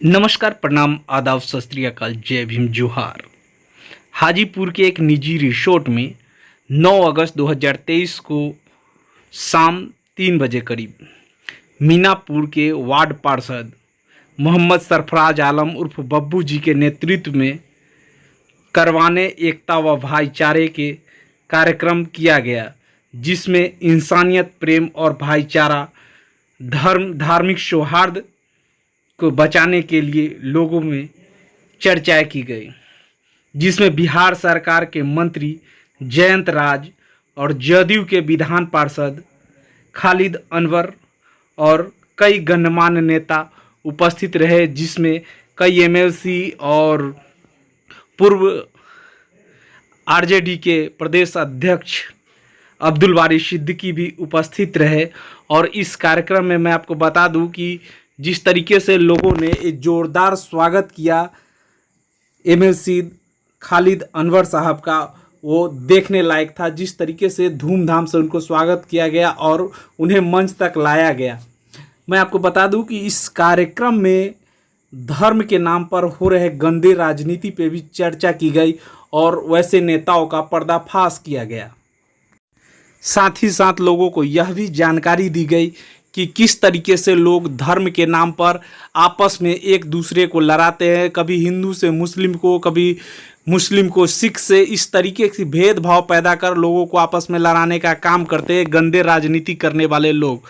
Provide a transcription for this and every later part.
नमस्कार, प्रणाम, आदाब, सत श्री अकाल, जय भीम, जोहार। हाजीपुर के एक निजी रिसोर्ट में 9 अगस्त 2023 को शाम 3 बजे करीब मीनापुर के वार्ड पार्षद मोहम्मद सरफराज आलम उर्फ बब्बू जी के नेतृत्व में करवाने एकता व भाईचारे के कार्यक्रम किया गया, जिसमें इंसानियत, प्रेम और भाईचारा, धार्मिक सौहार्द को बचाने के लिए लोगों में चर्चाएं की गई, जिसमें बिहार सरकार के मंत्री जयंत राज और जदयू के विधान पार्षद खालिद अनवर और कई गणमान्य नेता उपस्थित रहे, जिसमें कई एमएलसी और पूर्व आरजेडी के प्रदेश अध्यक्ष अब्दुल बारी सिद्दीकी भी उपस्थित रहे। और इस कार्यक्रम में मैं आपको बता दूं कि जिस तरीके से लोगों ने एक ज़ोरदार स्वागत किया एमएलसी खालिद अनवर साहब का, वो देखने लायक था। जिस तरीके से धूमधाम से उनको स्वागत किया गया और उन्हें मंच तक लाया गया। मैं आपको बता दूं कि इस कार्यक्रम में धर्म के नाम पर हो रहे गंदे राजनीति पे भी चर्चा की गई और वैसे नेताओं का पर्दाफाश किया गया। साथ ही साथ लोगों को यह भी जानकारी दी गई कि किस तरीके से लोग धर्म के नाम पर आपस में एक दूसरे को लड़ाते हैं, कभी हिंदू से मुस्लिम को, कभी मुस्लिम को सिख से, इस तरीके से भेदभाव पैदा कर लोगों को आपस में लड़ाने का काम करते हैं गंदे राजनीति करने वाले लोग।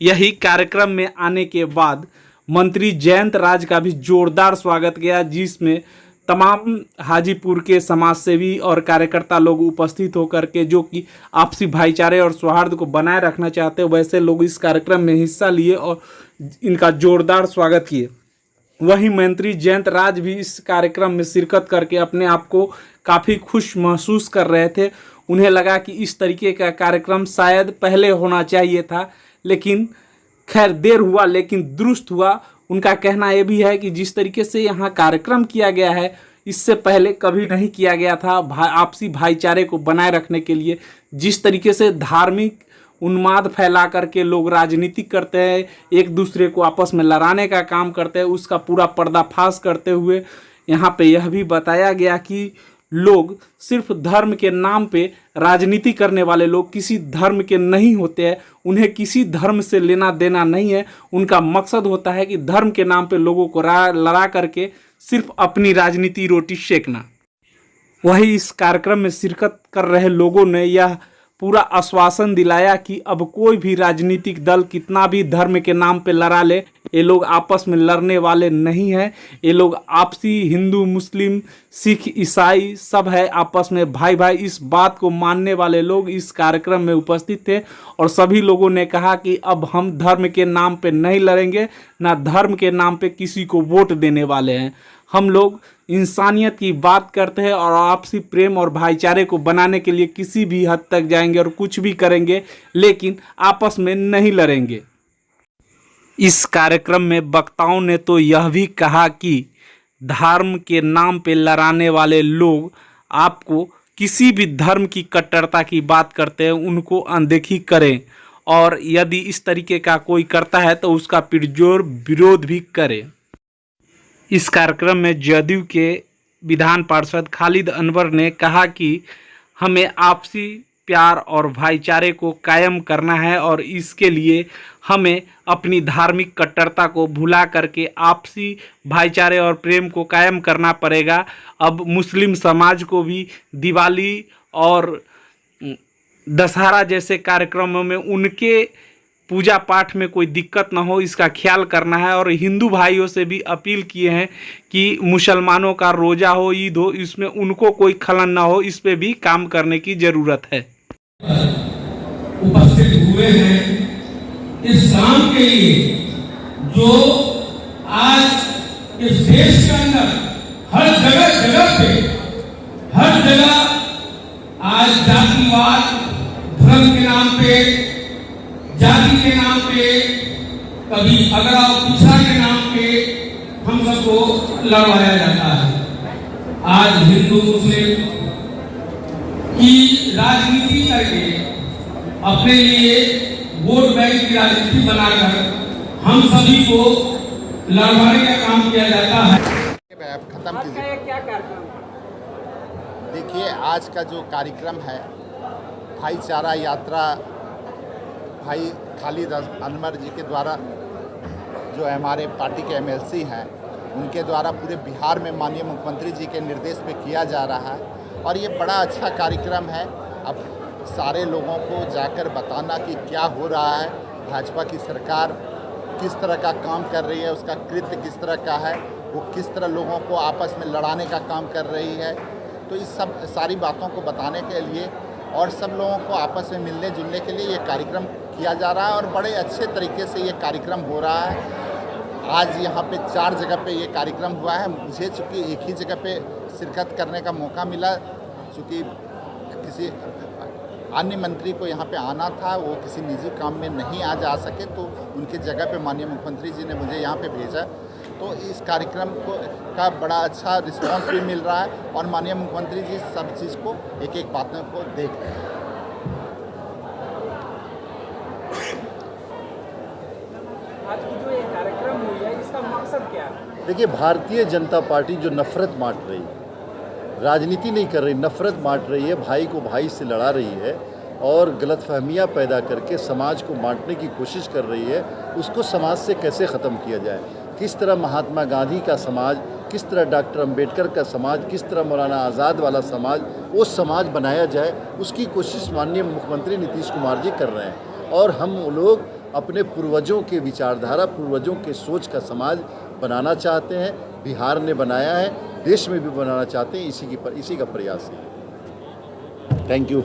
यही कार्यक्रम में आने के बाद मंत्री जयंत राज का भी जोरदार स्वागत किया, जिसमें तमाम हाजीपुर के समाजसेवी और कार्यकर्ता लोग उपस्थित होकर के, जो कि आपसी भाईचारे और सौहार्द को बनाए रखना चाहते हैं, वैसे लोग इस कार्यक्रम में हिस्सा लिए और इनका जोरदार स्वागत किए। वहीं मंत्री जयंत राज भी इस कार्यक्रम में शिरकत करके अपने आप को काफ़ी खुश महसूस कर रहे थे। उन्हें लगा कि इस तरीके का कार्यक्रम शायद पहले होना चाहिए था, लेकिन खैर देर हुआ लेकिन दुरुस्त हुआ। उनका कहना यह भी है कि जिस तरीके से यहाँ कार्यक्रम किया गया है, इससे पहले कभी नहीं किया गया था। आपसी भाईचारे को बनाए रखने के लिए जिस तरीके से धार्मिक उन्माद फैला करके लोग राजनीति करते हैं, एक दूसरे को आपस में लड़ाने का काम करते हैं, उसका पूरा पर्दाफाश करते हुए यहाँ पे यह भी बताया गया कि लोग सिर्फ धर्म के नाम पे राजनीति करने वाले लोग किसी धर्म के नहीं होते हैं। उन्हें किसी धर्म से लेना देना नहीं है। उनका मकसद होता है कि धर्म के नाम पे लोगों को लड़ा करके सिर्फ अपनी राजनीति रोटी सेकना। वही इस कार्यक्रम में शिरकत कर रहे लोगों ने यह पूरा आश्वासन दिलाया कि अब कोई भी राजनीतिक दल कितना भी धर्म के नाम पे लड़ा ले, ये लोग आपस में लड़ने वाले नहीं हैं। ये लोग आपसी हिंदू, मुस्लिम, सिख, ईसाई सब है, आपस में भाई भाई। इस बात को मानने वाले लोग इस कार्यक्रम में उपस्थित थे और सभी लोगों ने कहा कि अब हम धर्म के नाम पे नहीं लड़ेंगे, ना धर्म के नाम पे किसी को वोट देने वाले हैं। हम लोग इंसानियत की बात करते हैं और आपसी प्रेम और भाईचारे को बनाने के लिए किसी भी हद तक जाएंगे और कुछ भी करेंगे, लेकिन आपस में नहीं लड़ेंगे। इस कार्यक्रम में वक्ताओं ने तो यह भी कहा कि धर्म के नाम पे लड़ाने वाले लोग आपको किसी भी धर्म की कट्टरता की बात करते हैं, उनको अनदेखी करें और यदि इस तरीके का कोई करता है तो उसका पुरजोर विरोध भी करें। इस कार्यक्रम में जदयू के विधान पार्षद खालिद अनवर ने कहा कि हमें आपसी प्यार और भाईचारे को कायम करना है और इसके लिए हमें अपनी धार्मिक कट्टरता को भुला करके आपसी भाईचारे और प्रेम को कायम करना पड़ेगा। अब मुस्लिम समाज को भी दिवाली और दशहरा जैसे कार्यक्रमों में उनके पूजा पाठ में कोई दिक्कत ना हो, इसका ख्याल करना है। और हिंदू भाइयों से भी अपील किए हैं कि मुसलमानों का रोज़ा हो, ईद हो, इसमें उनको कोई खलन ना हो, इस पे भी काम करने की ज़रूरत है। उपस्थित हुए हैं इस काम के लिए, जो आज इस देश के अंदर हर जगह पे, हर जगह आज जातिवाद, धर्म के नाम पे, जाति के नाम पे, कभी अगड़ा पिछड़ा के नाम पे हम सबको लड़वाया जाता है। आज हिंदू मुस्लिम की राजनीति करके अपने लिए वोट बैंक की राजनीति बनाकर हम सभी को लड़वाने का काम किया जाता है। आप खत्म आज का कीजिए। ये क्या कार्यक्रम है? देखिए, आज का जो कार्यक्रम है भाईचारा यात्रा भाई खालिद अनवर जी के द्वारा, जो हमारे पार्टी के एमएलसी हैं, उनके द्वारा पूरे बिहार में माननीय मुख्यमंत्री जी के निर्देश पे किया जा रहा है और ये बड़ा अच्छा कार्यक्रम है। अब सारे लोगों को जाकर बताना कि क्या हो रहा है, भाजपा की सरकार किस तरह का काम कर रही है, उसका कृत्य किस तरह का है, वो किस तरह लोगों को आपस में लड़ाने का काम कर रही है। तो इस सब सारी बातों को बताने के लिए और सब लोगों को आपस में मिलने जुलने के लिए ये कार्यक्रम किया जा रहा है और बड़े अच्छे तरीके से ये कार्यक्रम हो रहा है। आज यहाँ पे 4 जगह पे ये कार्यक्रम हुआ है। मुझे चूँकि एक ही जगह पे शिरकत करने का मौका मिला, चूँकि किसी अन्य मंत्री को यहाँ पे आना था, वो किसी निजी काम में नहीं आज आ सके, तो उनकी जगह पे माननीय मुख्यमंत्री जी ने मुझे यहाँ पे भेजा। तो इस कार्यक्रम का बड़ा अच्छा रिस्पांस भी मिल रहा है और माननीय मुख्यमंत्री जी सब चीज़ को एक एक बातों को देख रहे हैं। आज की जो ये कार्यक्रम हुई है, इसका मकसद क्या है? देखिए, भारतीय जनता पार्टी जो नफरत बांट रही है, राजनीति नहीं कर रही, नफरत बांट रही है, भाई को भाई से लड़ा रही है और गलतफहमियां पैदा करके समाज को बांटने की कोशिश कर रही है, उसको समाज से कैसे ख़त्म किया जाए। किस तरह महात्मा गांधी का समाज, किस तरह डॉक्टर अंबेडकर का समाज, किस तरह मौलाना आज़ाद वाला समाज, वो समाज बनाया जाए, उसकी कोशिश माननीय मुख्यमंत्री नीतीश कुमार जी कर रहे हैं। और हम लोग अपने पूर्वजों के विचारधारा, पूर्वजों के सोच का समाज बनाना चाहते हैं। बिहार ने बनाया है, देश में भी बनाना चाहते हैं, इसी का प्रयास है। Thank you.